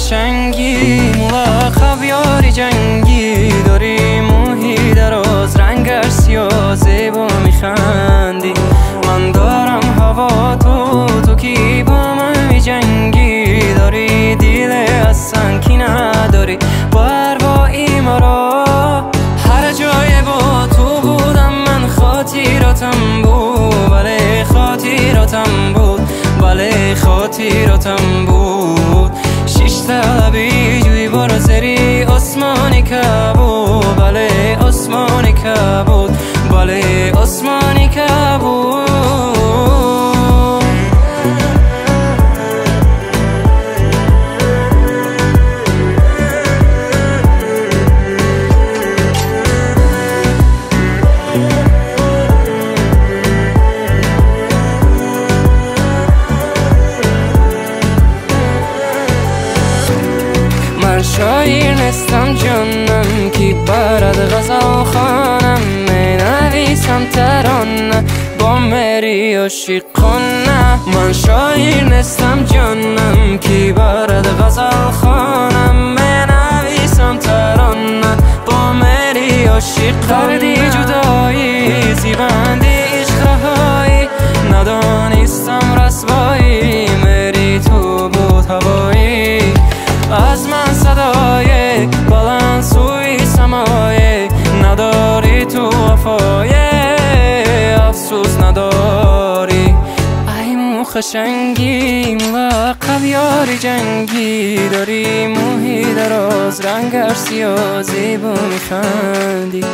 قشنگی ملقب یاری جنگی داری موهی دراز رنگش سیاه زیبا میخندی من دارم هوا تو کی با من میجنگی داری دیل از سنگی نداری پروایی مرا هر جای با تو بودم من خاطراتم بود بله خاطراتم بود بله خاطراتم بود شش طلبی جوی بار زری آسمانی کبود بله آسمانی کبود بله آسمانی کبود من شاعر نیستم جانم کی برد غزل خوانم می نویسم ترانه با مری عاشقانه من شاعر نیستم جانم کی برد غزل خوانم می نویسم ترانه با مری عاشقانه دردی جدایی زیبندی عشق رهایی ندانستم رسوایی مری تو بود هوایی از من صدای بلند سوی سمای نداری تو وفای افسوس نداری ای مو قشنگی ملقب یاری جنگی داری موهی دراز رنگش سیاه زیبا میخندی